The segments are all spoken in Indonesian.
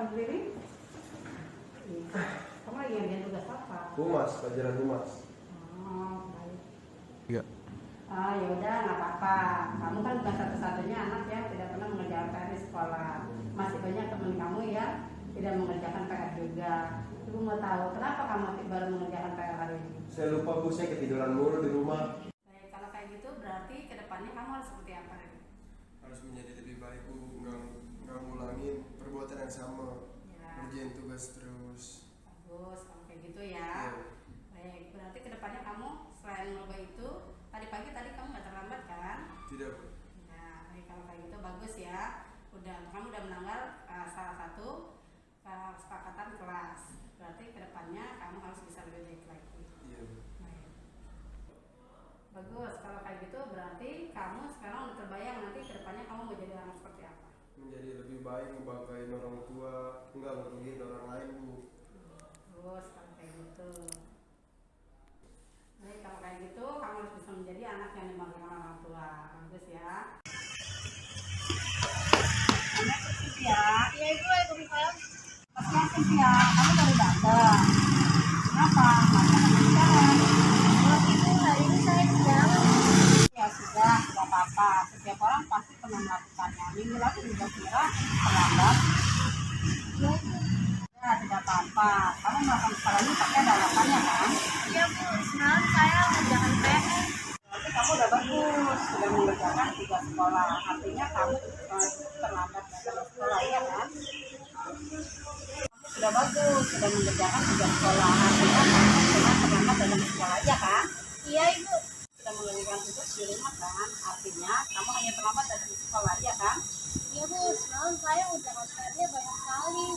kamu berdiri? Kamu lagi ngerjain tugas apa? Humas, pelajaran humas. Oh, baik. Iya. Ya udah, nggak apa-apa. Kamu kan bukan satu-satunya anak yang tidak pernah mengerjakan PR di sekolah. Masih banyak teman kamu yang tidak mengerjakan PR juga. Ibu mau tahu kenapa kamu baru mengerjakan PR hari ini? Saya lupa Bu, saya ketiduran mulu di rumah. Baik, kalau kayak gitu berarti kedepannya kamu harus seperti apa? Harus menjadi lebih baik Bu, nggak ngulangin perbuatan yang sama. Ya. Ngerjain tugas terus. Bagus, kalau kayak gitu ya. Iya. Baik, berarti kedepannya kamu selain merubah itu, tadi pagi kamu nggak terlambat kan? Tidak. Nah, baik, kalau kayak gitu bagus ya. Kamu udah melanggar salah satu kesepakatan kelas. Berarti kedepannya kamu harus bisa lebih baik lagi. Iya. Baik. Bagus, kalau kayak gitu berarti kamu sekarang udah terbayang nanti kedepannya kamu mau jadi orang seperti apa? Menjadi lebih baik, ngebanggain orang tua, nggak ngerugiin orang lain Bu. Bagus, kalau kayak gitu. Baik, kalau kayak gitu kamu harus bisa menjadi anak yang dibanggakan orang tua. Bagus ya. Anak Sylvia. Iya ibu, waalaikumsalam. Kasihan Sylvia, kamu baru datang. Kenapa? Masa sekarang? Ibu, hari ini saya sedang. Ya sudah, tidak apa-apa. Setiap orang pasti pernah melakukannya. Minggu lalu juga kira terlambat. Iya ibu. Ya, tidak apa-apa. Kamu melakukan sekolah ini pakai ada alasannya kan? Iya bu, semalam saya mengerjakan PR. Berarti kamu udah bagus, sudah mengerjakan 3 sekolah. Artinya kamu terlambat dalam sekolah, ya kan? Sudah bagus, sudah mengerjakan 3 sekolah. Artinya kamu cuma terlambat dalam sekolah aja kan? Iya ibu. Sudah mengerjakan tugas di rumah kan? Artinya kamu hanya terlambat dalam sekolah aja kan? Iya bu, semalam saya mengerjakan PR-nya banyak sekali.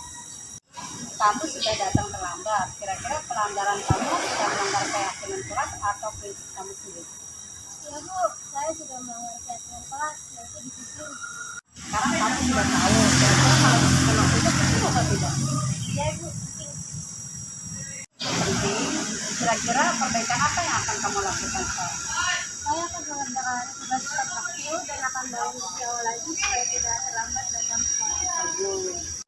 Kamu sudah datang terlambat. Kira-kira pelanggaran kamu sudah melanggar keyakinan kelas atau prinsip kamu sendiri? Iya bu, saya sudah melanggar keyakinan kelas, yaitu disiplin. Sekarang kamu sudah tahu. Kira-kira kalau disiplin itu penting atau tidak? Iya ibu, penting. Penting. Kira-kira perbaikan apa yang akan kamu lakukan sekarang? Saya akan mengerjakan tugas tepat waktu dan akan bangun lebih awal lagi supaya tidak terlambat dalam sekolah. Bagus.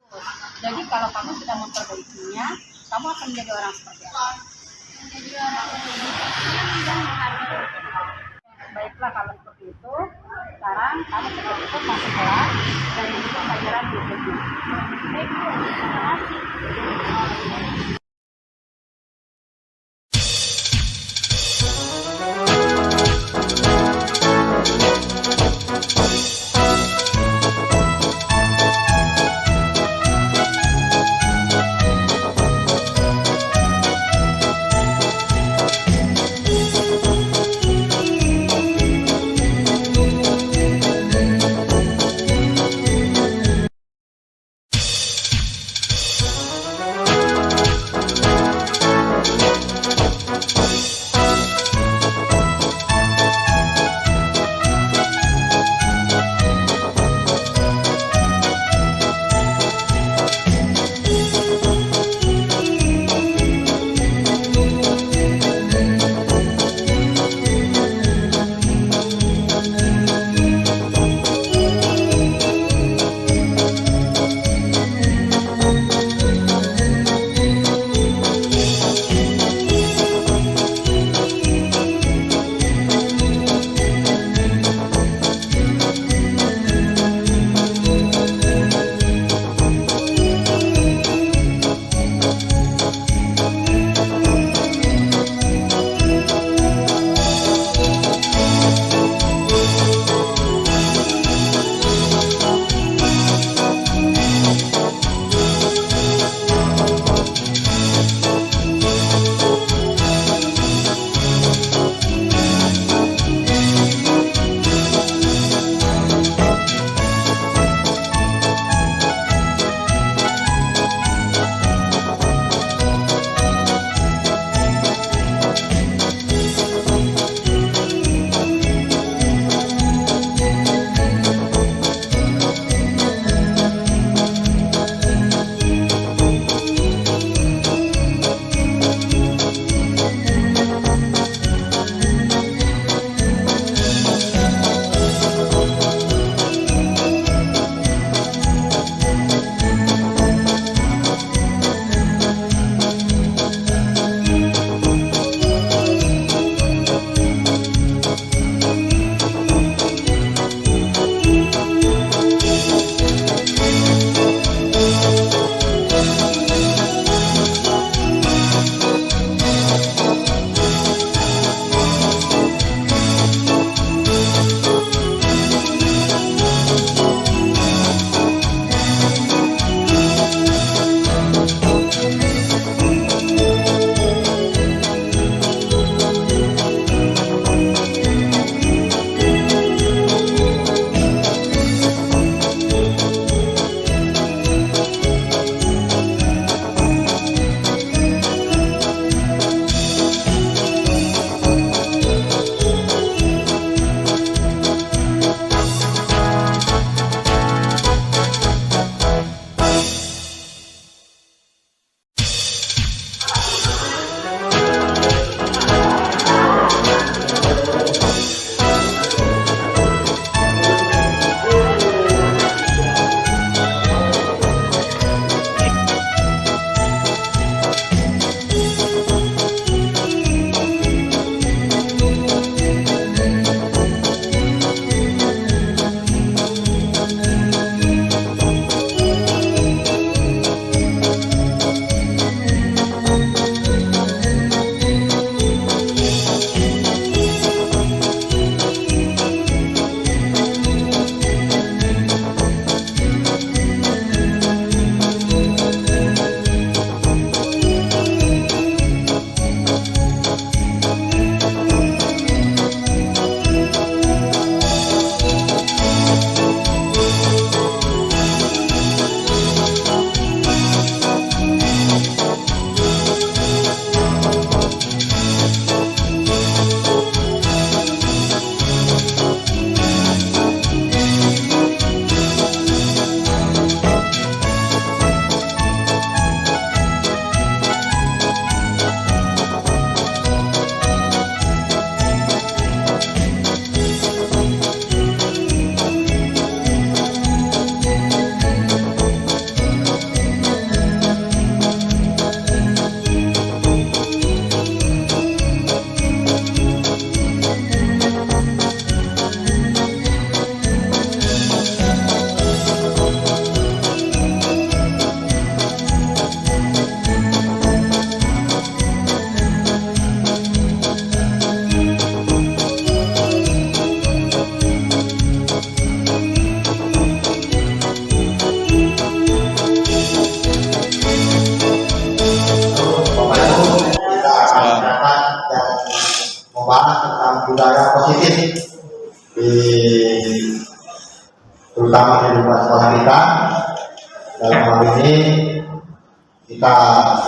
Jadi kalau kamu sudah memperbaikinya, kamu akan menjadi orang seperti apa? Menjadi orang yang lebih disiplin dan menghargai. Baiklah kalau seperti itu, sekarang kamu sudah cukup masuk kelas dan ikuti pelajaran berikutnya. Baik bu, terima kasih.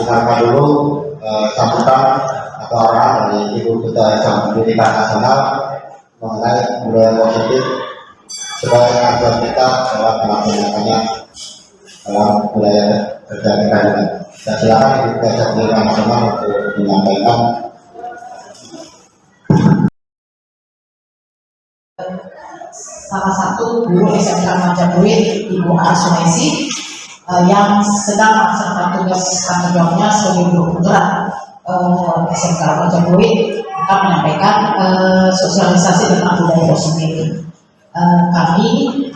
dengarkan dulu sambutan atau arahan dari Ibu Duta Jam Pendidikan Nasional mengenai budaya positif sebagai acuan kita dalam melaksanakannya dalam budaya kerja kita juga. Dan silakan Ibu Duta Jam Pendidikan Nasional untuk menyampaikan. Salah satu guru SMK Majapahit, Ibu A. Sunesi, yang sedang melaksanakan tugas tanggung jawabnya sebagai guru penggerak SMK Majapahit akan menyampaikan sosialisasi tentang budaya positif. Kami,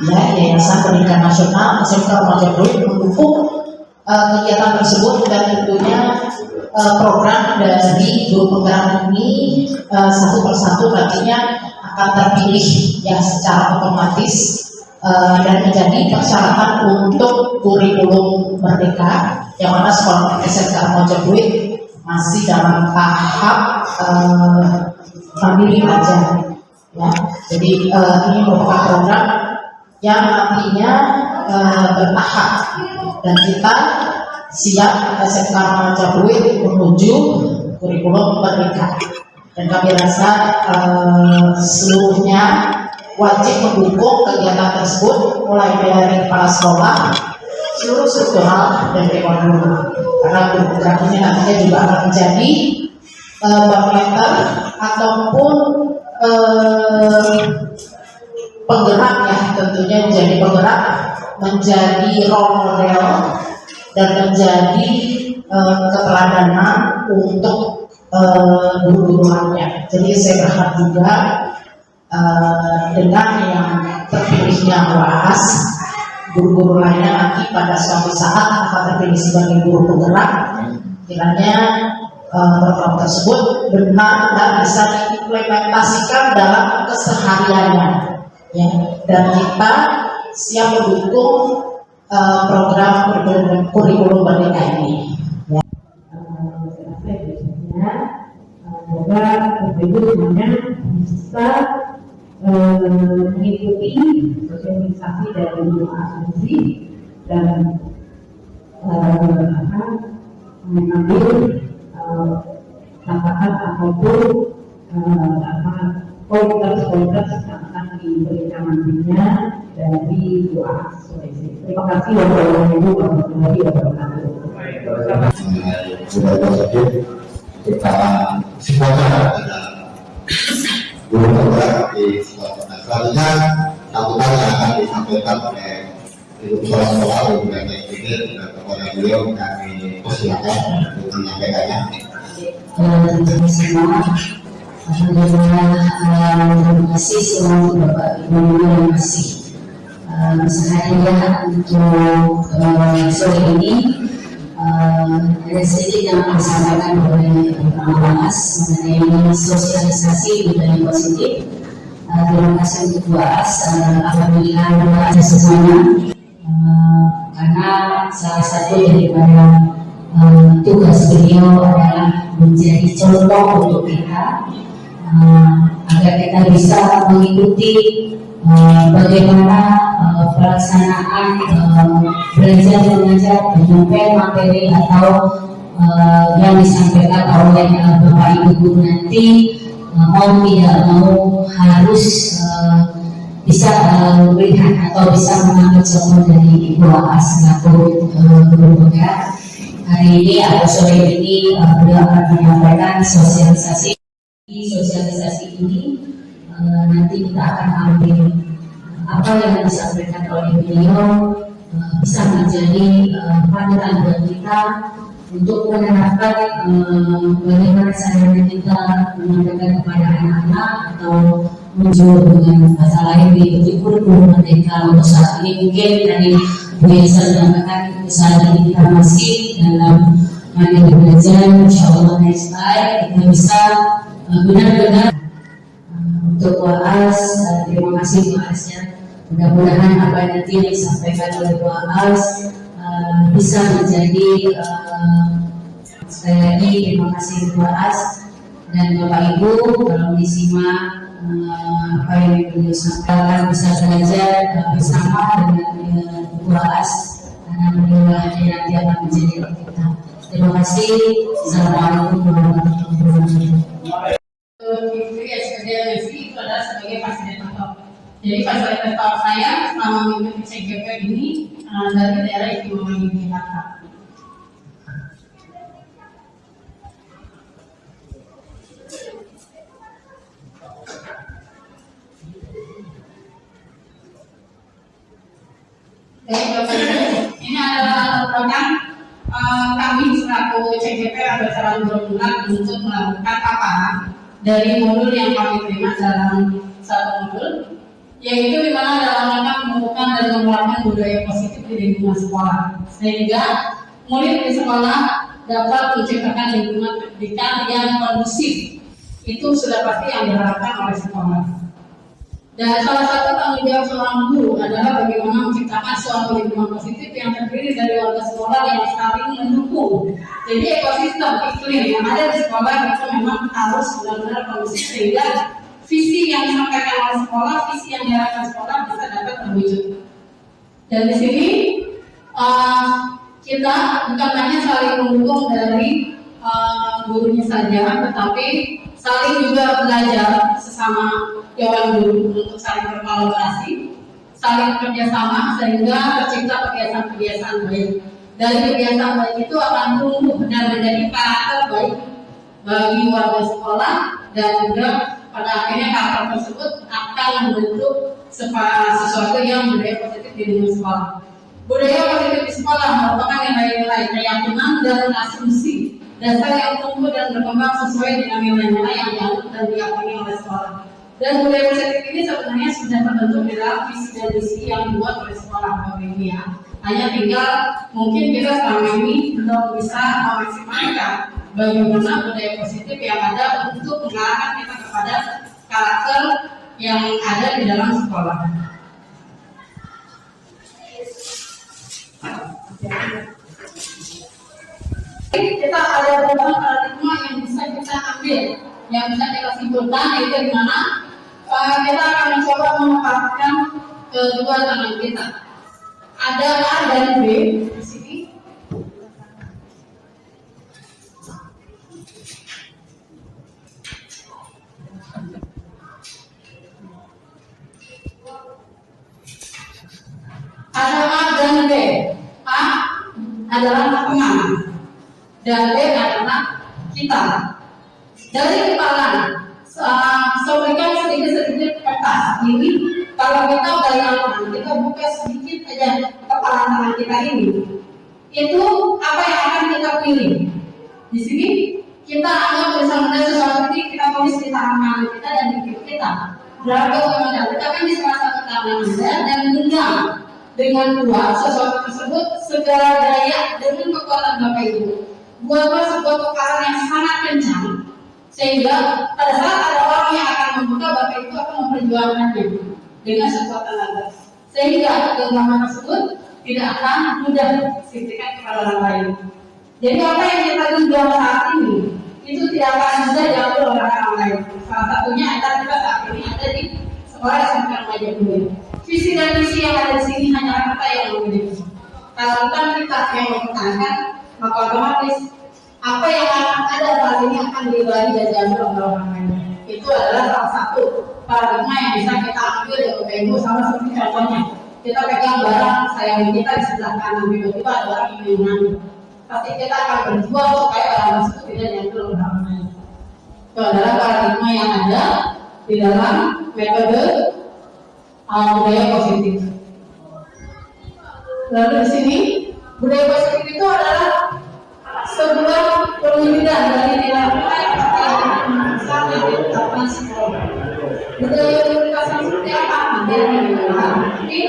Yayasan Pendidikan Nasional SMK Majapahit, mendukung kegiatan tersebut dan tentunya program dari guru penggerak ini satu persatu nantinya akan terpilih ya secara otomatis dan menjadi persyaratan untuk kurikulum merdeka yang mana sekolah SMK Majapahit masih dalam tahap mandiri aja ya. Jadi ini merupakan program yang nantinya bertahap dan kita siap SMK Majapahit menuju kurikulum merdeka. Dan kami rasa seluruhnya wajib mendukung kegiatan tersebut mulai dari kepala sekolah, seluruh struktural dan dewan guru. Karena guru penggerak ini nantinya juga akan menjadi barometer ataupun penggerak ya, tentunya menjadi penggerak, menjadi role model dan menjadi keteladanan untuk guru-guru lainnya. Jadi saya berharap juga dengan yang terpilihnya UAS, guru-guru lainnya nanti pada suatu saat akan terpilih sebagai guru penggerak, kiranya program tersebut benar dan bisa diimplementasikan dalam kesehariannya ya. Dan kita siap mendukung program kurikulum merdeka ini. Semoga Ibu semuanya bisa mengikuti sosialisasi dari Ibu Asumsi dan mengambil catatan ataupun pointers yang akan diberikan nantinya dari Ibu Asumsi. Terima kasih Ibu warahmatullahi wabarakatuh. Kita semuanya guru penggerak di sekolah. Selanjutnya sambutan yang akan disampaikan oleh ibu kepala sekolah Ibu Dani Fikir dan kepada beliau kami persilakan untuk menyampaikannya. Teman-teman semua, terima kasih selalu Bapak Ibu yang masih bersedia untuk sore ini. Ada sedikit yang akan disampaikan oleh UAS mengenai sosialisasi budaya positif. Terima kasih untuk UAS, alhamdulillah berhasil semuanya, karena salah satu daripada tugas beliau adalah menjadi contoh untuk kita agar kita bisa mengikuti bagaimana pelaksanaan belajar mengajar penyampaian materi atau yang disampaikan oleh Bapak Ibu guru nanti, mau tidak mau harus bisa melihat atau bisa mengambil contoh dari Ibu AAS selaku guru penggerak. Hari ini atau sore ini beliau akan menyampaikan sosialisasi. Sosialisasi ini nanti kita akan ambil apa yang disampaikan oleh beliau bisa menjadi panutan buat kita untuk menerapkan bagaimana caranya kita menyampaikan kepada anak-anak atau muncul dengan bahasa lain di kurikulum merdeka. Untuk saat ini mungkin tadi Bu Yesa menyampaikan saat ini kita masih dalam mandiri belajar. Insya Allah next time kita bisa benar-benar untuk UAS. Terima kasih UAS-nya. Mudah-mudahan apa yang nanti yang disampaikan oleh UAS bisa menjadi sekali lagi terima kasih UAS dan Bapak Ibu, kalau disimak apa yang beliau sampaikan bisa belajar bersama dengan UAS karena beliau nanti akan menjadi kita. Terima kasih. Assalamualaikum warahmatullahi wabarakatuh. SPD itu adalah sebagai fasilitator. Jadi fasilitator saya selama mengikuti CGP ini dari daerah Istimewa Yogyakarta. Jadi Bapak Ibu, ini adalah program kami selaku CGP ada calon berbulan untuk melakukan paparan dari modul yang kami terima dalam satu modul, yaitu di mana dalam rangka menumbuhkan dan mengeluarkan budaya positif di lingkungan sekolah, sehingga murid di sekolah dapat menciptakan lingkungan pendidikan yang kondusif. Itu sudah pasti yang diharapkan oleh sekolah. Dan salah satu tanggung jawab seorang guru adalah bagaimana menciptakan suatu lingkungan positif yang terdiri dari warga sekolah yang saling mendukung. Jadi ekosistem iklim yang ada di sekolah itu memang harus benar-benar kondusif sehingga visi yang disampaikan oleh sekolah, visi yang diharapkan sekolah bisa dapat terwujud. Dan di sini kita bukan hanya saling mendukung dari gurunya saja, tetapi saling juga belajar sesama dewan guru untuk saling berkolaborasi, saling kerjasama sehingga tercipta kebiasaan-kebiasaan baik. Dari kebiasaan baik itu akan tumbuh dan menjadi karakter baik bagi warga sekolah dan juga pada akhirnya karakter tersebut akan membentuk sesuatu yang budaya positif di lingkungan sekolah. Budaya positif di sekolah merupakan nilai-nilai keyakinan dan asumsi dasar yang tumbuh dan berkembang sesuai dengan nilai-nilai yang dianut dan diyakini oleh sekolah. Dan budaya positif ini sebenarnya sudah terbentuk di dalam visi dan misi yang dibuat oleh sekolah Bapak Ibu ya. Hanya tinggal mungkin kita selama ini belum bisa memaksimalkan bagaimana budaya positif yang ada untuk mengarahkan kita kepada karakter yang ada di dalam sekolah. Kita ada beberapa paradigma yang bisa kita ambil, yang bisa kita simpulkan, yaitu di mana kita akan mencoba memaparkan kedua tangan kita. Ada A dan B di sini. Ada A dan B. A adalah teman dan B adalah kita. Dari kepala, berikan sedikit kertas ini. Kalau kita bayangkan, kita buka sedikit aja kepala tangan kita ini, itu apa yang akan kita pilih? Di sini kita anggap bersama sesuatu ini kita tulis di tangan kanan kita dan di kiri kita. Berapa kemudian kita kan di salah satu tangan Anda dan genggam dengan kuat sesuatu tersebut segala daya dengan kekuatan Bapak Ibu. Buatlah sebuah pukaran yang sangat kencang sehingga pada saat ada orang yang akan membuka, Bapak Ibu akan memperjuangkannya dengan sekuat tenaga sehingga genggaman tersebut tidak akan mudah disuntikan kepada orang lain. Jadi apa yang kita genggam saat ini itu tidak akan mudah diambil oleh orang lain. Salah satunya adalah kita saat ini ada di sekolah SMK Remaja Buin. Visi dan misi yang ada di sini hanya kita yang memiliki. Kalau bukan kita yang mempertahankan, maka otomatis apa yang akan ada saat ini akan dibagi dan diambil oleh orang lain. Itu adalah salah satu paradigma yang bisa kita ambil dari Bapak Ibu. Sama seperti contohnya, kita pegang barang sayangan kita di sebelah kanan, tiba-tiba ada orang yang mengambil. Pasti kita akan berjuang supaya barang tersebut tidak diambil oleh orang lain. Itu adalah paradigma yang ada di dalam metode budaya positif. Lalu di sini budaya positif itu adalah sebuah perwujudan dari nilai-nilai yang sampai ditetapkan sekolah. Budaya komunikasi seperti apa? Nanti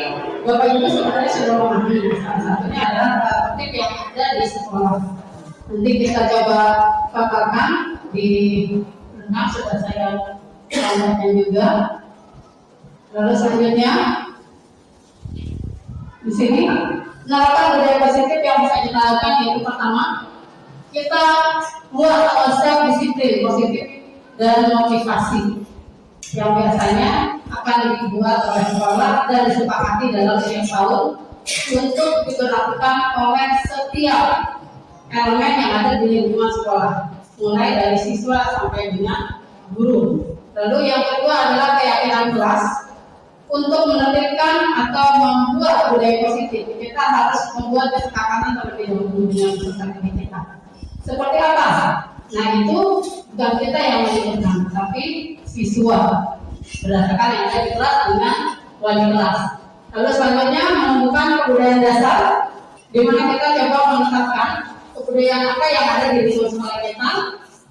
Bapak Ibu sebenarnya sudah memahami. Salah satunya adalah praktik yang ada di sekolah. Nanti kita coba paparkan di renang sudah saya tambahkan juga. Lalu selanjutnya di sini penerapan budaya positif yang bisa kita lakukan yaitu pertama, kita buat konsep disiplin positif dan motivasi yang biasanya akan dibuat oleh sekolah dan disepakati dalam setiap tahun untuk diberlakukan oleh setiap elemen yang ada di lingkungan sekolah, mulai dari siswa sampai dengan guru. Lalu yang kedua adalah keyakinan kelas. Untuk menertibkan atau membuat budaya positif, kita harus membuat kesepakatan terlebih dahulu dengan peserta didik kita. Seperti apa? Nah, itu bukan kita yang menentukan, tapi siswa berdasarkan yang ada di kelas dengan wali kelas. Lalu selanjutnya menemukan kebudayaan dasar, di mana kita coba menetapkan kebudayaan apa yang ada di lingkungan sekolah kita.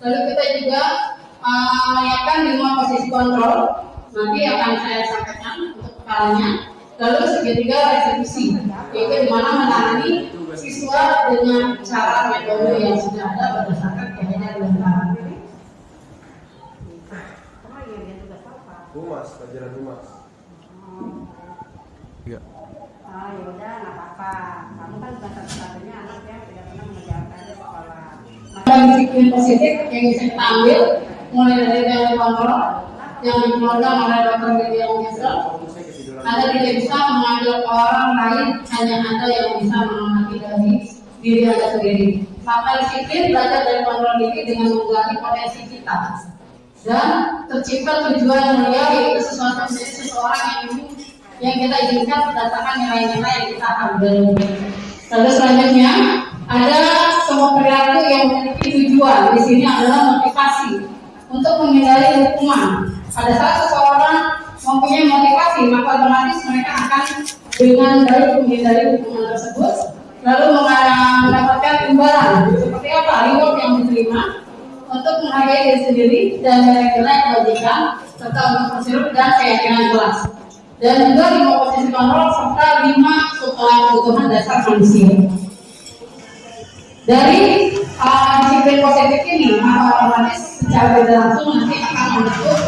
Lalu kita juga menyiapkan 5 posisi kontrol. Nanti akan saya sampaikan untuk kepalanya. Lalu segitiga restitusi, yaitu di mana menangani siswa dengan cara metode yang sudah ada berdasarkan kaidah lingkaran. Humas, pelajaran humas. Iya. Oh ya udah nggak apa-apa. Kamu kan bukan satu-satunya anak yang tidak pernah mengerjakan di sekolah. Ada disiplin positif yang bisa kita ambil, mulai dari yang kontrol, yang di keluarga mulai dari yang biasa. Anda tidak bisa mengambil orang lain, hanya Anda yang bisa mengamati dari diri Anda sendiri. Maka disiplin belajar dari kontrol diri dengan menggali potensi kita. Dan tercipta tujuan mulia, yaitu sesuatu menjadi seseorang yang kita inginkan berdasarkan nilai-nilai yang kita ambil. Lalu selanjutnya ada semua perilaku yang memiliki tujuan. Di sini adalah motivasi untuk menghindari hukuman. Pada saat seseorang mempunyai motivasi, maka otomatis mereka akan dengan baik menghindari hukuman tersebut, lalu mendapatkan imbalan. Seperti apa? Reward yang diterima untuk menghargai diri sendiri dan nilai-nilai kebajikan serta untuk bersirup dan keyakinan kelas. Dan juga 5 posisi kontrol serta 5 kebutuhan dasar manusia. Dari disiplin positif ini, maka otomatis secara tidak langsung nanti akan membentuk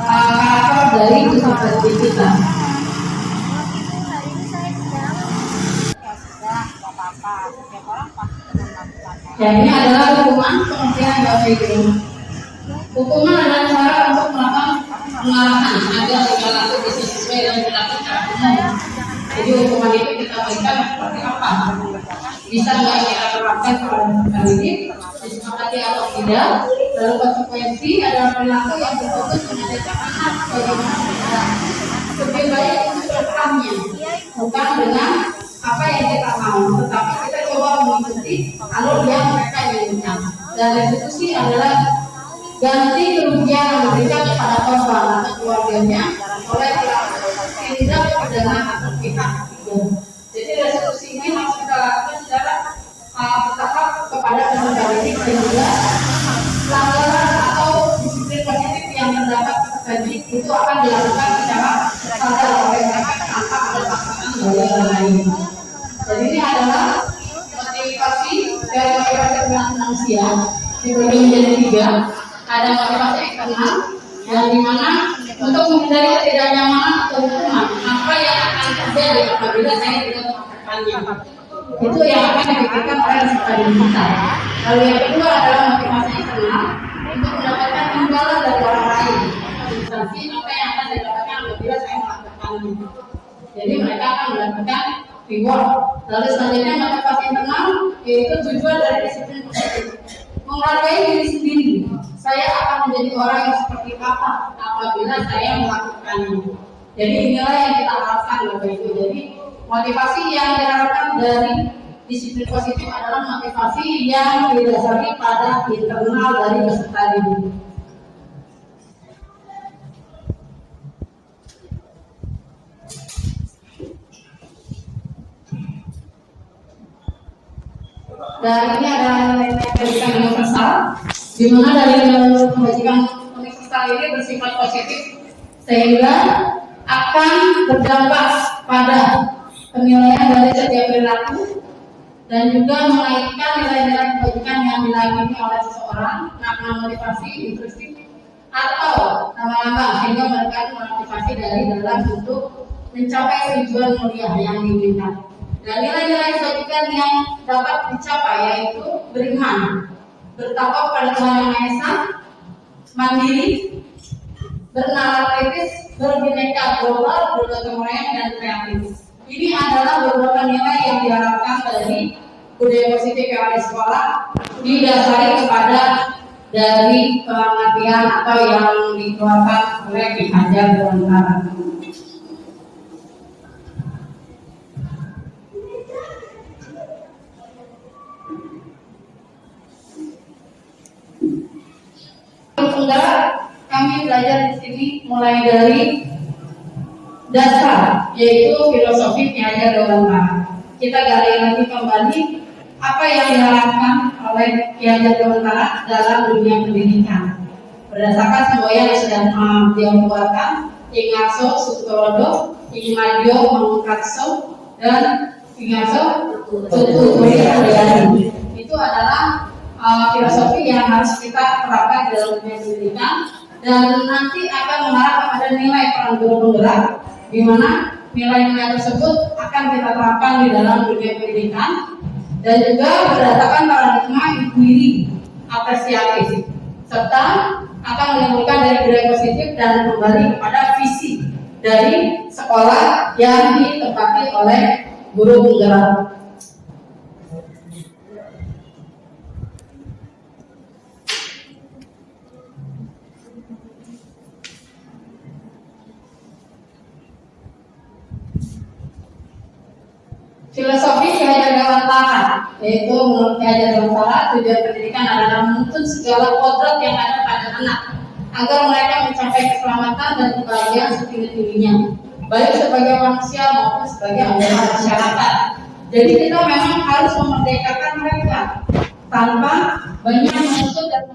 karakter dari peserta didik kita. Ya, ini adalah hukuman pengertian bahasa itu. Hukuman adalah cara untuk melakukan pengarahan agar perilaku bisa sesuai dengan perilaku secara umum. Jadi hukuman itu kita berikan seperti apa? Bisa nggak kita terapkan kepada peserta didik, disepakati atau tidak? Lalu konsekuensi adalah perilaku yang berfokus mengajarkan anak bagaimana bertindak. Lebih baik untuk rekamnya, bukan dengan apa yang kita mau, tetapi kita coba mengikuti alur yang mereka inginkan. Dan restitusi adalah ganti kerugian yang diberikan kepada korban atau keluarganya oleh tindak pidana atau pihak ketiga. Jadi restitusi ini harus kita lakukan secara bertahap kepada peserta didik dan juga pelanggaran atau disiplin positif yang terdapat peserta didik itu akan dilakukan secara sadar oleh mereka tanpa ada paksaan dari orang lain. Jadi ini adalah motivasi dari motivasi manusia dibagi menjadi 3. Ada motivasi eksternal yang dimana untuk menghindari ketidaknyamanan atau hukuman apa yang akan terjadi apabila saya tidak melakukannya. Itu yang akan dipikirkan oleh peserta didik kita. Lalu yang kedua adalah motivasi eksternal untuk mendapatkan imbalan dari orang lain. Instansi apa yang akan saya dapatkan apabila saya melakukannya. Jadi mereka akan mendapatkan reward. Lalu selanjutnya motivasi internal yaitu tujuan dari disiplin positif. Menghargai diri sendiri. Saya akan menjadi orang yang seperti apa apabila saya melakukannya. Jadi inilah yang kita harapkan Bapak Ibu. Jadi motivasi yang diharapkan dari disiplin positif adalah motivasi yang didasari pada internal dari peserta didik. Dan ini adalah nilai kebajikan universal, di mana dari nilai kebajikan universal ini bersifat positif sehingga akan berdampak pada penilaian dari setiap perilaku dan juga mengaitkan nilai-nilai kebajikan yang dilakoni oleh seseorang, makna motivasi, instruksi atau lama-lama sehingga mereka memotivasi dari dalam untuk mencapai tujuan mulia yang diinginkan. Dan nilai-nilai kebajikan yang dapat dicapai yaitu beriman, bertakwa pada Tuhan Yang Maha Esa, mandiri, bernalar kritis, berbineka global, bergotong royong dan kreatif. Ini adalah beberapa nilai yang diharapkan dari budaya positif yang ada di sekolah didasari kepada dari pengertian atau yang dikeluarkan oleh Ki Hajar Dewantara. Enggak, kami belajar di sini mulai dari dasar, yaitu filosofi Ki Hajar Dewantara. Kita gali lagi kembali apa yang diharapkan oleh Ki Hajar Dewantara dalam dunia pendidikan. Berdasarkan semua yang sudah dia keluarkan, Ing Ngarso Sutodo, Ing Madyo Mangkatso, dan Ing Ngarso Tuturi Adayani. Itu adalah filosofi yang harus kita terapkan dalam dunia pendidikan dan nanti akan mengarah kepada nilai peran guru penggerak, di mana nilai-nilai tersebut akan kita terapkan di dalam dunia pendidikan dan juga berdasarkan paradigma ikuiri apresiatif serta akan menimbulkan dari budaya positif dan kembali kepada visi dari sekolah yang ditempati oleh guru penggerak. Filosofi Ki Hajar Dewantara, yaitu menurut Ki Hajar Dewantara, tujuan pendidikan adalah menuntut segala kodrat yang ada pada anak agar mereka mencapai keselamatan dan kebahagiaan setinggi-tingginya, baik sebagai manusia maupun sebagai anggota masyarakat. Jadi kita memang harus memerdekakan mereka tanpa banyak menuntut dan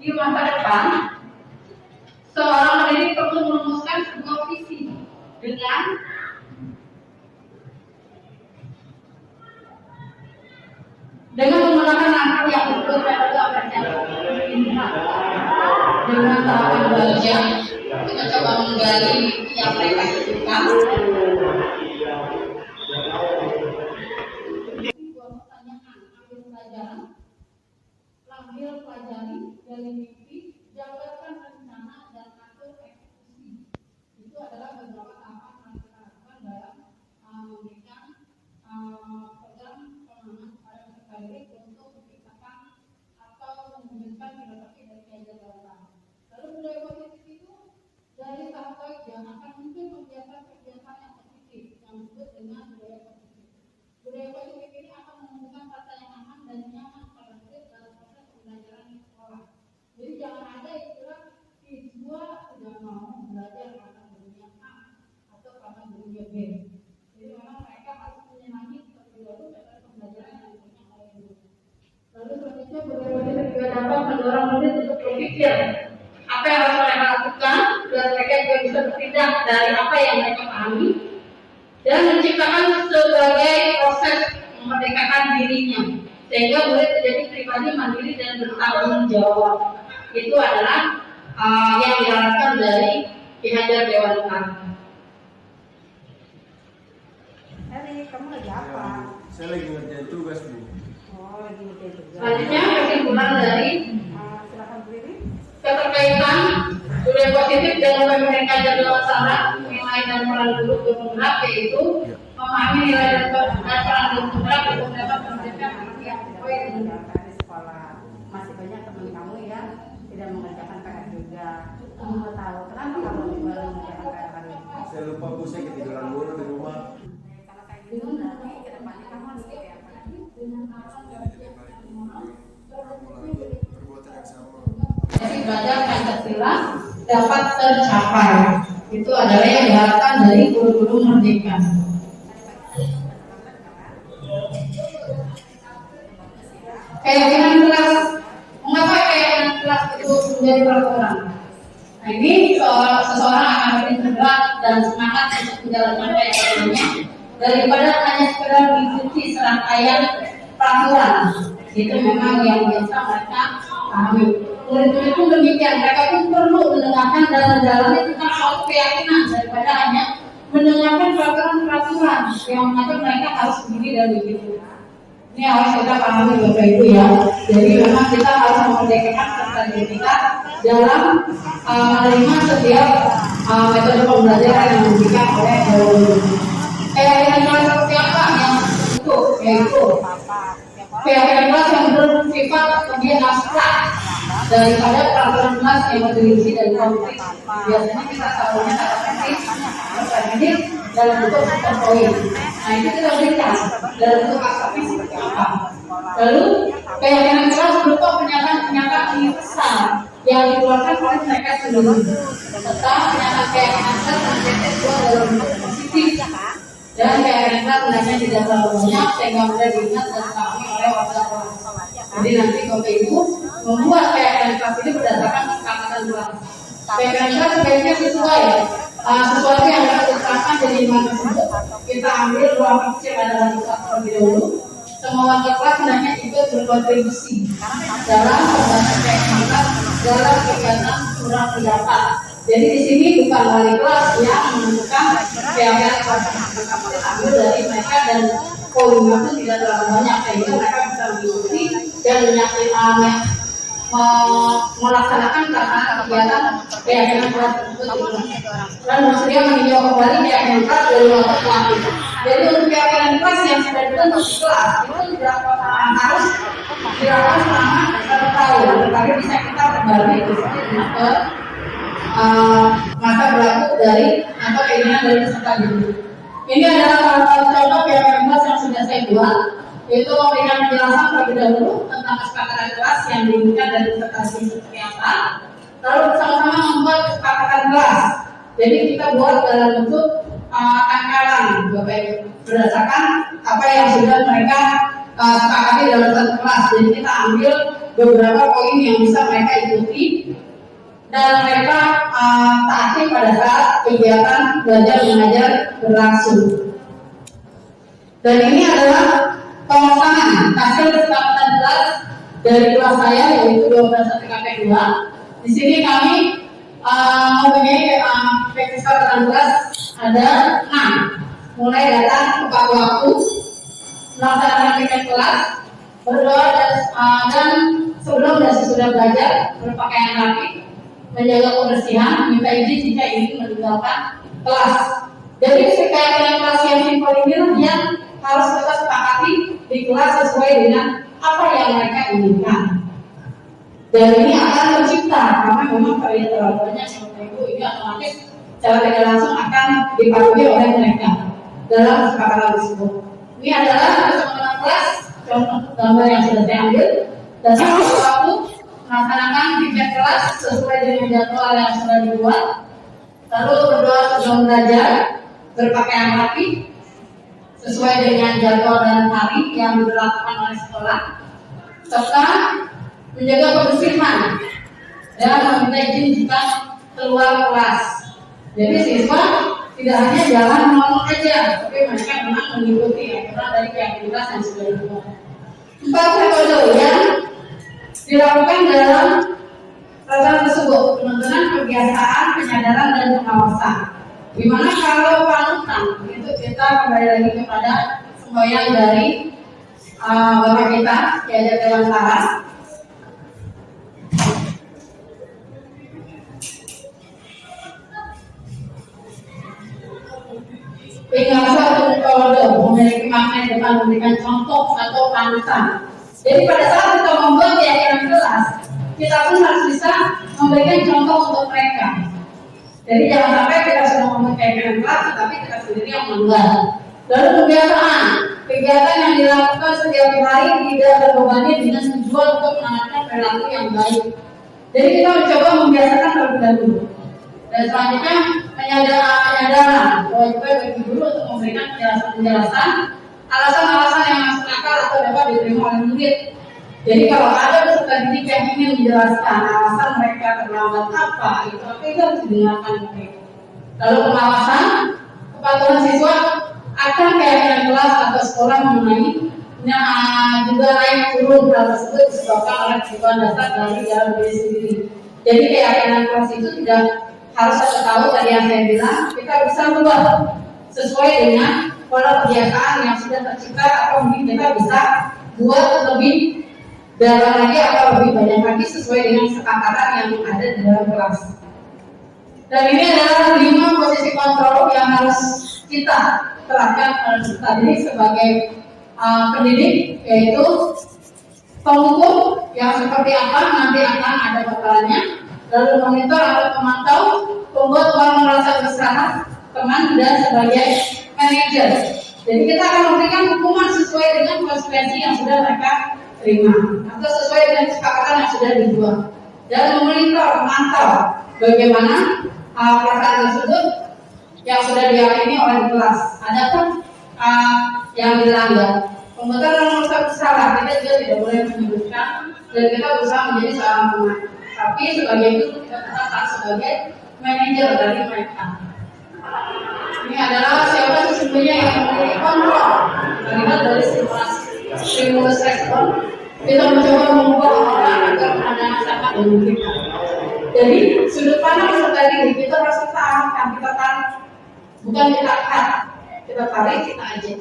di masa depan, seorang pendidik perlu merumuskan sebuah visi dengan menggunakan langkah yang betul dan dengan tahapan belajar. Kita coba menggali yang mereka butuhkan. Ambil pelajari dari mimpi, jabarkan rencana dan atur eksekusi. Itu adalah beberapa tahapan yang kita lakukan dalam memberikan program pengembangan pada peserta didik untuk menciptakan atau mewujudkan filosofi dari Ki Hajar Dewantara. Lalu budaya positif itu dari tahap yang akan muncul kegiatan-kegiatan yang positif yang disebut dengan budaya positif. Budaya positif ini akan menumbuhkan rasa yang aman dan nyaman pada murid dalam proses pembelajaran di sekolah. Jadi jangan ada istilah siswa tidak mau belajar karena gurunya A atau karena gurunya B. Jadi memang mereka harus menyenangi terlebih dahulu proses pembelajaran yang diberikan oleh guru. Lalu selanjutnya budaya positif juga dapat mendorong murid untuk berpikir apa yang harus mereka lakukan dan mereka juga bisa bertindak dari apa yang mereka pahami dan menciptakan sebagai proses memerdekakan dirinya sehingga murid menjadi pribadi mandiri dan bertanggung jawab. Itu adalah yang diharapkan dari Ki Hajar Dewantara. Hari, kamu lagi apa? Saya lagi ngerjain tugas, Bu. Oh, lagi ngerjain tugas. Selanjutnya kesimpulan dari Silakan berdiri. keterkaitan budaya positif dengan pemimpin Ki Hajar Dewantara, nilai dan peran guru penggerak, yaitu memahami nilai dan peran guru penggerak untuk dapat memberikan anak yang sesuai dengan Di sekolah masih banyak teman kamu yang tidak mengerjakan PR juga. Kamu mau tahu kenapa kamu tidak mengerjakan PR hari ini? Saya lupa, Bu, saya ketiduran dulu di rumah. Kalau kayak gitu nanti ke depannya kamu harus seperti apa? Jadi lebih baik mengulangi perbuatan yang sama. belajar Pancasila dapat tercapai. Itu adalah yang diharapkan dari kurikulum Merdeka. Keyakinan kelas, mengapa keyakinan kelas itu menjadi peraturan? Nah, ini seseorang akan lebih tergerak dan semangat untuk menjalankan keyakinannya daripada hanya sekedar mengikuti serangkaian peraturan. Itu memang yang biasa mereka pahami. Murid-murid pun demikian, mereka pun perlu mendengarkan dan menjalani tentang suatu keyakinan daripada hanya mendengarkan peraturan-peraturan yang mengatur mereka harus begini dan begitu. Ini harus kita pahami Bapak Ibu ya. Jadi memang kita harus memerdekakan serta diri kita dalam menerima setiap metode pembelajaran yang diberikan oleh guru. Keyakinan kelas seperti apa yang itu? Yaitu keyakinan kelas yang bersifat lebih abstrak daripada peraturan kelas yang berisi dari konkret. Biasanya kita tahunya kata konkret dalam bentuk poin. Nah itu kita berikan dalam bentuk akademik seperti apa. Lalu keyakinan kelas berupa pernyataan-pernyataan universal yang dikeluarkan oleh mereka sendiri, serta pernyataan keyakinan kelas yang dua dalam bentuk positif. Dan keyakinan kelas sebenarnya tidak terlalu banyak sehingga mudah diingat dan dipahami oleh warga kelas. Jadi nanti Bapak Ibu membuat keyakinan kelas ini berdasarkan kesepakatan kelas. Keyakinan kelas sebaiknya sesuai sesuatu yang akan diterapkan jadi iman tersebut. Kita ambil ruang kecil adalah kita terlebih dahulu. Semua warga kelas hendaknya ikut berkontribusi dalam pembahasan keyakinan kelas dalam kegiatan surat pendapat. Jadi di sini bukan wali kelas yang menentukan keyakinan kelas, tetapi ambil dari mereka dan poinnya pun tidak terlalu banyak sehingga mereka bisa mengikuti dan melaksanakan kegiatan keyakinan kelas tersebut. Dan maksudnya meninjau kembali keyakinan kelas dari waktu ke waktu. Jadi untuk keyakinan kelas yang sudah dibentuk di kelas itu tidak harus dilakukan selama 1 tahun, tetapi bisa kita kembali ke masa berlaku dari atau keinginan dari peserta didik. Ini adalah salah satu contoh keyakinan kelas yang sudah saya buat, yaitu memberikan penjelasan terlebih dahulu tentang kesepakatan kelas yang diinginkan dari peserta didik seperti apa, lalu bersama-sama membuat kesepakatan kelas. Jadi kita buat dalam bentuk tangkalan, Bapak Ibu, berdasarkan apa yang sudah mereka sepakati dalam satu kelas. Jadi kita ambil beberapa poin yang bisa mereka ikuti dan mereka taati pada saat kegiatan belajar mengajar berlangsung. Dan ini adalah pelaksanaan hasil kesepakatan kelas dari kelas saya yaitu 12 KP2. Di sini kami mempunyai kesepakatan kelas ada 6, mulai datang tepat waktu, melaksanakan kegiatan kelas, berdoa dan sebelum dan sesudah belajar berpakaian rapi, menjaga kebersihan, minta izin jika ingin meninggalkan kelas. Jadi keyakinan kelas yang simpel ini yang harus kita sepakati di kelas sesuai dengan apa yang mereka inginkan. Dan ini akan tercipta karena memang karya terlalu banyak Bapak Ibu, ini otomatis secara tidak langsung akan dipatuhi oleh mereka dalam kesepakatan tersebut. Ini adalah kesepakatan kelas, contoh gambar yang sudah saya ambil, dan satu waktu melaksanakan kegiatan kelas sesuai dengan jadwal yang sudah dibuat, lalu berdoa sebelum belajar, berpakaian rapi sesuai dengan jadwal dan hari yang dilakukan oleh sekolah, serta menjaga kebersihan dan meminta izin jika keluar kelas. Jadi siswa tidak hanya jalan ngomong aja, tapi mereka memang mengikuti aturan dari keyakinan kelas yang sudah dibuat. 4 metode yang dilakukan dalam program tersebut: penontonan, kebiasaan, penyadaran, dan pengawasan. Dimana kalau panutan itu kita kembali lagi kepada semboyan dari bapak kita Kiai Dewantara. Tinggal satu metode memiliki makna depan memberikan contoh atau panutan. Jadi pada saat kita membuat keyakinan kelas, kita pun harus bisa memberikan contoh untuk mereka. Jadi jangan sampai kita sudah membuat keyakinan kelas, tetapi kita sendiri yang membuat. Lalu kebiasaan, kegiatan yang dilakukan setiap hari tidak terbebani dengan tujuan untuk menanamkan perilaku yang baik. Jadi kita mencoba membiasakan terlebih dahulu. Dan selanjutnya penyadaran kewajiban bagi guru untuk memberikan penjelasan alasan-alasan yang masuk akal atau dapat diterima oleh murid. Jadi kalau ada peserta didik yang ingin menjelaskan alasan mereka terlambat apa, itu harus didengarkan. Lalu pengawasan, kepatuhan siswa akan keyakinan kelas atau sekolah mengenai juga naik turun hal tersebut disebabkan oleh kebutuhan dasar dari dalam diri sendiri. Jadi keyakinan kelas itu tidak harus satu tahun tadi yang saya bilang, kita bisa berubah sesuai dengan pola kebiasaan yang sudah tercipta atau mungkin kita bisa buat lebih dalam lagi atau lebih banyak lagi sesuai dengan kesepakatan yang ada di dalam kelas. Dan ini adalah 5 posisi kontrol yang harus kita terapkan pada peserta didik sebagai pendidik, yaitu pengukur yang seperti apa nanti akan ada bakalannya, lalu monitor atau pemantau, pembuat orang merasa bersalah, teman, dan sebagai manajer. Jadi kita akan memberikan hukuman sesuai dengan konsekuensi yang sudah mereka terima atau sesuai dengan kesepakatan yang sudah dibuat, dan memonitor, memantau bagaimana perasaan tersebut yang sudah diyakini oleh kelas. Adakah yang dilanggar? Pembuatan orang merasa bersalah, kita juga tidak boleh menyebutkan dan kita berusaha menjadi seorang teman. Tapi sebagai itu kita tetap sebagai manajer dari mereka. Ini adalah siapa sesungguhnya yang memiliki kontrol. Terlihat dari stimulus respon, kita mencoba mengubah orang agar pandangan sama dengan kita. Jadi sudut pandang peserta didik kita harus kita arahkan, kita tarik, bukan kita cut, kita tarik, kita ajak.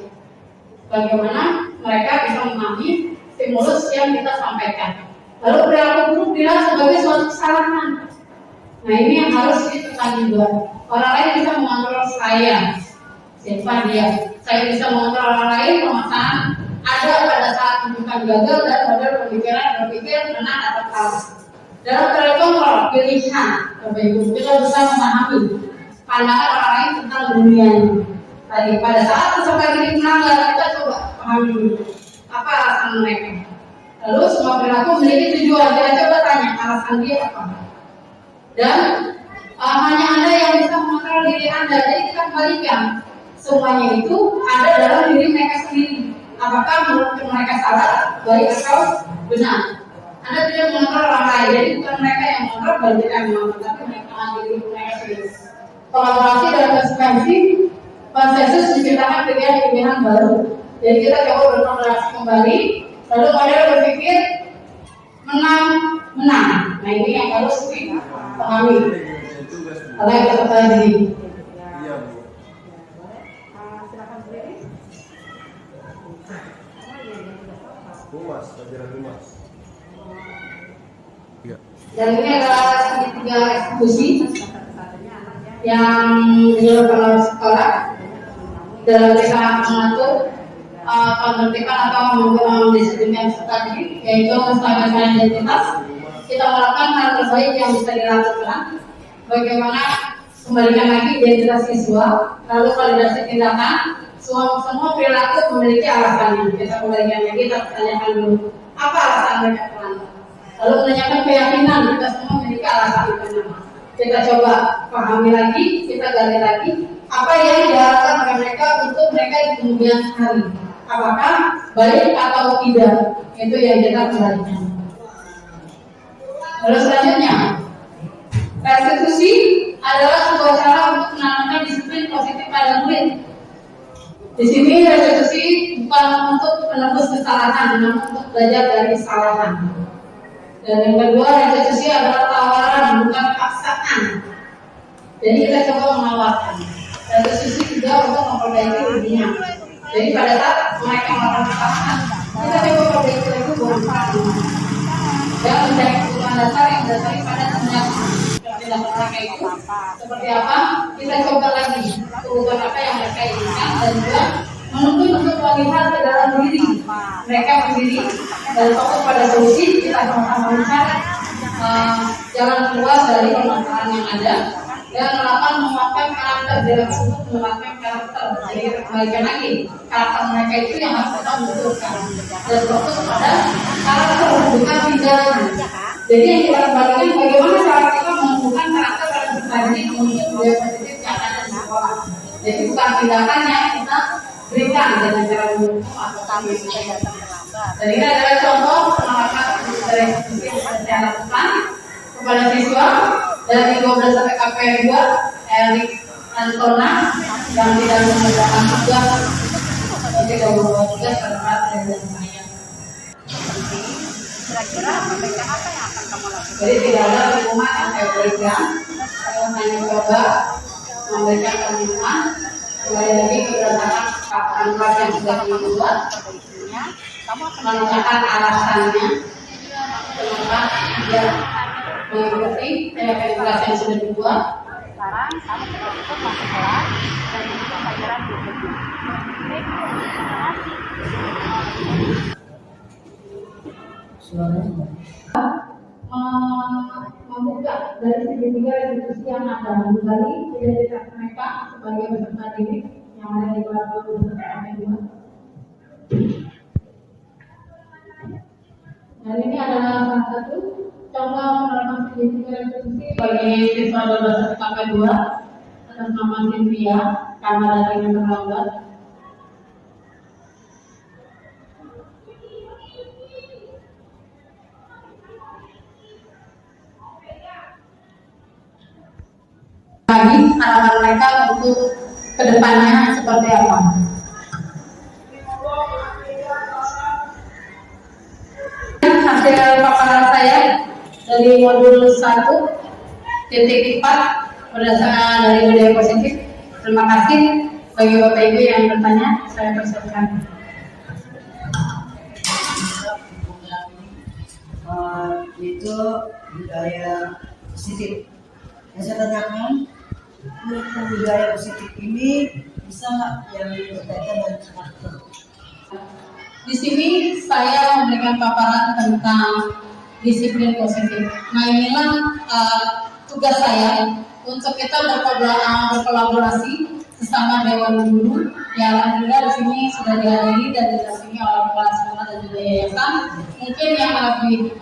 Bagaimana mereka bisa memahami stimulus yang kita sampaikan. Lalu perilaku buruk dilihat sebagai suatu kesalahan. Nah ini yang harus ditekan juga. Orang lain bisa mengontrol saya, siapa dia? Saya bisa mengontrol orang lain, permasalahan ada pada saat bukan gagal dan pada pemikiran berpikir menang atau kalah. Dalam terkontrol pilihan, kita bisa memahami pandangan orang lain tentang dunia ini. Tadi pada saat peserta didik melanggar, kita coba pahami apa alasan mereka. Lalu semua perilaku memiliki tujuan. Kita coba tanya alasan dia apa. Dan hanya Anda yang bisa mengontrol diri Anda. Jadi kita kembalikan semuanya itu ada dalam diri mereka sendiri. Apakah menurut mereka salah, baik atau benar? Anda tidak mengontrol orang lain. Jadi bukan mereka yang mengontrol, baik yang mengontrol, tapi mereka diri mereka sendiri. Kolaborasi dan konsekuensi. Konsensus diciptakan pilihan baru. Jadi kita coba berkolaborasi kembali, lalu pada berpikir menang. Nah ini yang harus dipahami oleh peserta didik. Iya, Bu. Silakan sendiri. Humas, pelajaran humas. Dan ini adalah 3 eksekusi yang dilakukan oleh sekolah dalam kita mengatur penertiban atau mendisiplinkan peserta didik, yaitu menstabilkan identitas. Kita melakukan hal terbaik yang bisa dilakukan. Bagaimana kembalikan lagi identitas siswa, lalu validasi tindakan. Semua perilaku memiliki alasannya. Kita kembalikan lagi, kita tanyakan dulu apa alasan mereka terlambat. Lalu menanyakan keyakinan, kita semua memiliki alasan kenapa. Kita coba pahami lagi, kita gali lagi apa yang diharapkan oleh mereka untuk mereka di kemudian hari. Apakah baik atau tidak, itu yang kita kembalikan. Lalu selanjutnya, restitusi adalah sebuah cara untuk menanamkan disiplin positif pada murid. Di sini restitusi bukan untuk menebus kesalahan, namun untuk belajar dari kesalahan. Dan yang kedua, restitusi adalah tawaran, bukan paksaan. Jadi kita coba menawarkan. Restitusi juga untuk memperbaiki dirinya. Jadi pada saat mereka melakukan kesalahan, kita coba perbaiki lagi bukan dan mencari kebutuhan dasar yang berdasarkan pada tindakan mereka itu seperti apa. Kita coba lagi kebutuhan apa yang mereka inginkan dan juga menuntut untuk melihat ke dalam diri mereka sendiri dan fokus pada solusi. Kita sama-sama mencari jalan keluar dari permasalahan yang ada dan melakukan menguatkan karakter dalam untuk menguatkan karakter. Jadi kita kembalikan lagi karakter mereka itu yang harus kita butuhkan dan fokus pada karakter bukan tindakan. Jadi yang kita kembalikan bagaimana cara kita menumbuhkan karakter pada mengkaji untuk budaya positif yang ada di sekolah. Jadi bukan tindakan yang kita berikan dengan cara menghukum atau kami datang terlambat. Dan ini adalah contoh penerapan dari institusi yang saya lakukan kepada siswa dari 12 TKP 2 Erik Antona yang tidak mengerjakan tugas ketika membuat tugas terhadap dan saya. Kira-kira perbaikan apa yang akan kamu lakukan? Jadi tidak ada hukuman yang saya berikan, saya hanya coba memberikan pengumuman kembali lagi berdasarkan kesepakatan kelas yang sudah dibuat, Kamu akan menunjukkan alasannya kenapa dia mengikuti kelas yang sudah dibuat. sekarang kamu betul-betul masuk kelas dan mengikuti pelajaran berikutnya. Baik, terima kasih. Membuka dari segitiga institusi yang ada kembali identitas mereka sebagai peserta didik yang ada di kelas 12 TKP 2. Dan ini adalah salah satu contoh penerapan segitiga institusi bagi siswa 12 TKP 2 atas nama Cynthia karena dari yang terlambat. Lagi harapan mereka untuk kedepannya seperti apa? Hasil paparan saya dari modul 1.4 berdasarkan dari budaya positif. Terima kasih bagi Bapak Ibu yang bertanya, saya persilakan. Itu budaya positif. Yang saya tanyakan, budaya positif ini bisa nggak yang berkaitan dengan karakter? Di sini saya memberikan paparan tentang disiplin positif. Nah inilah tugas saya untuk kita berkolaborasi sesama Dewan Guru. Ya alhamdulillah di sini sudah dihadiri dan didampingi oleh kepala sekolah dan juga yayasan. Mungkin yang lebih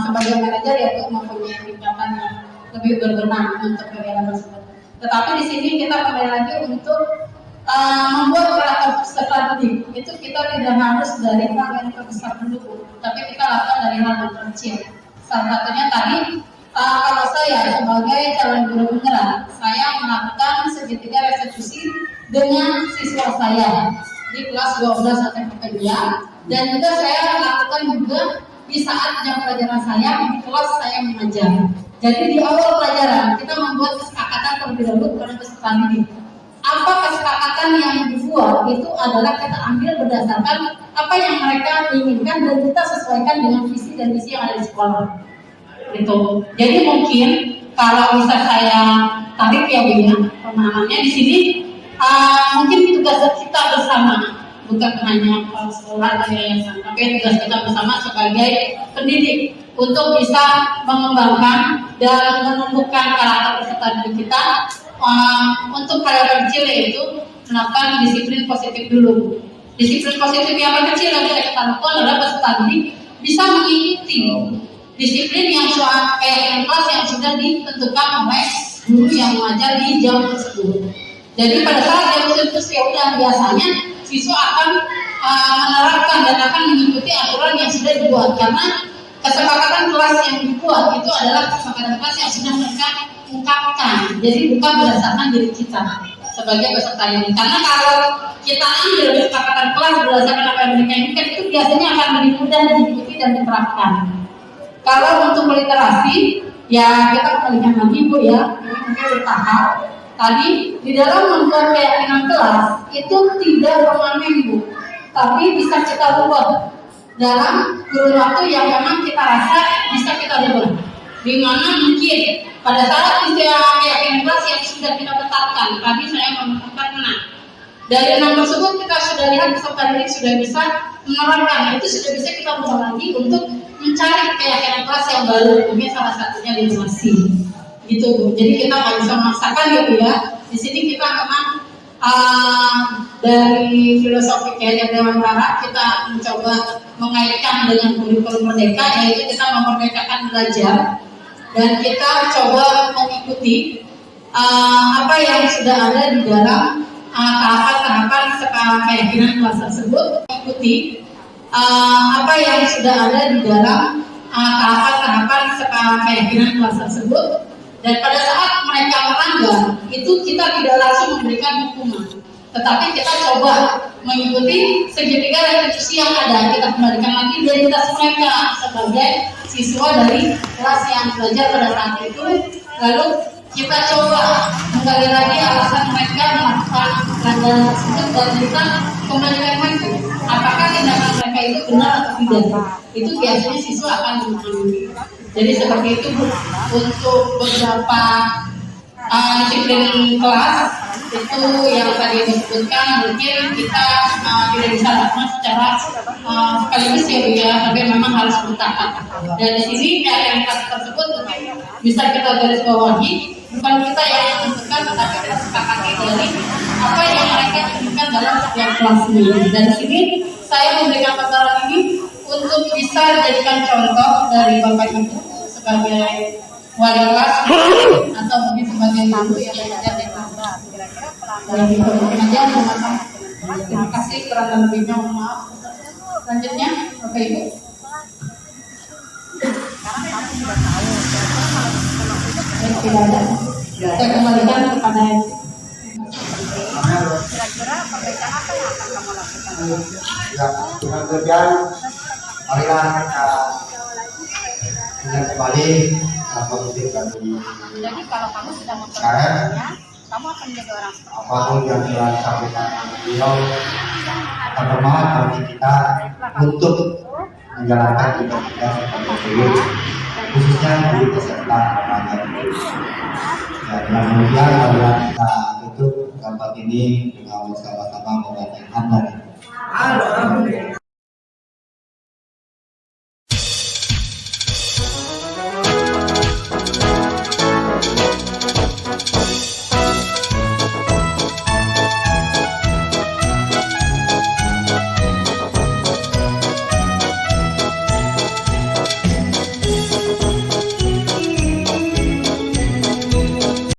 sebagai manajer ya mempunyai tingkatan yang lebih berwenang untuk kegiatan tersebut. Tetapi di sini kita kembali lagi untuk membuat karakter peserta didik itu kita tidak harus dari hal yang terbesar dulu, tapi kita lakukan dari hal yang terkecil. Salah satunya tadi kalau saya sebagai calon guru penggerak, saya melakukan segitiga restitusi dengan siswa saya di kelas 12 sampai 2 dan juga saya lakukan juga di saat jam pelajaran saya di kelas saya mengajar. Jadi di awal pelajaran kita membuat kesepakatan terlebih dahulu kepada peserta didik. Apa kesepakatan yang dibuat itu adalah kita ambil berdasarkan apa yang mereka inginkan dan kita sesuaikan dengan visi dan misi yang ada di sekolah. Gitu. Jadi mungkin kalau bisa saya tarik ya Bu ya, pemahamannya di sini mungkin tugas kita bersama, bukan hanya kepala sekolah dan yayasan, tapi tugas kita bersama sebagai pendidik untuk bisa mengembangkan dan menumbuhkan karakter peserta didik kita. Untuk pelajaran kecil yaitu melakukan disiplin positif dulu. Disiplin positif yang paling kecil yang bisa kita lakukan adalah peserta didik bisa mengikuti disiplin yang kayak kelas yang sudah ditentukan oleh guru yang mengajar di jam tersebut. Jadi pada saat jam tersebut ya udah biasanya siswa akan menerapkan dan akan mengikuti aturan yang sudah dibuat karena kesepakatan kelas yang dibuat itu adalah kesepakatan kelas yang sudah mereka ungkapkan. Jadi bukan berdasarkan diri kita sebagai peserta ini. Karena kalau kita ambil kesepakatan kelas berdasarkan apa yang mereka inginkan itu biasanya akan lebih mudah diikuti dan diterapkan. Kalau untuk literasi, ya kita kembalikan lagi Bu ya, ini mungkin bertahap. Tadi di dalam membuat keyakinan kelas itu tidak permanen Bu, tapi bisa kita ubah dalam kurun waktu yang memang kita rasa bisa kita ubah. Di mana mungkin pada saat keyakinan kelas yang sudah kita tetapkan, tadi saya menetapkan 6. Dari 6 tersebut kita sudah lihat peserta didik sudah bisa menerapkan, itu sudah bisa kita ubah lagi untuk mencari keyakinan kelas yang baru, mungkin salah satunya literasi, gitu Bu. Jadi kita nggak bisa memaksakan gitu ya. Di sini kita memang dari filosofi Kiai Dewantara kita mencoba mengaitkan dengan kurikulum merdeka, yaitu kita memerdekakan belajar dan kita coba mengikuti apa yang sudah ada di dalam tahapan-tahapan keyakinan kelas tersebut, ikuti apa yang sudah ada di dalam tahapan-tahapan keyakinan kelas tersebut, dan pada saat mereka melanggar itu kita tidak langsung memberikan hukuman, tetapi kita coba mengikuti segitiga restitusi yang ada, kita kembalikan lagi identitas mereka sebagai siswa dari kelas yang belajar pada saat itu, lalu kita coba menggali lagi alasan mereka melakukan pelanggaran tersebut dan kita kembalikan lagi apakah tindakan mereka itu benar atau tidak. Itu biasanya siswa akan memahami. Jadi seperti itu Bu. Untuk beberapa disiplin kelas itu yang tadi disebutkan mungkin kita tidak bisa lakukan secara sekaligus ya Bu ya, tapi memang harus bertahap. Dan di sini keyakinan kelas tersebut mungkin bisa kita garis bawahi, bukan kita yang menentukan, tetapi kita sepakati dari apa yang mereka inginkan dalam setiap kelas ini. Dan di sini saya memberikan paparan ini untuk bisa dijadikan contoh dari Bapak Ibu sebagai wali kelas atau mungkin sebagai guru yang belajar di kelas. Dan pengajar terima kasih kurang lebihnya, mohon maaf. Selanjutnya Bapak Ibu. Tidak ada. Saya kembalikan kepada Kira-kira perbaikan apa yang akan kamu lakukan? Ya, dengan demikian marilah kita ingat kembali kondisi kami Jadi kalau kamu sudah sekarang. memperbaikinya, kamu akan menjadi orang seperti apa? Apapun yang telah disampaikan beliau, terutama bagi kita untuk menjalankan ibadah kita sebagai guru, khususnya di peserta remaja. Ya, dengan demikian marilah kita tutup rapat ini dengan sama-sama membacakan dan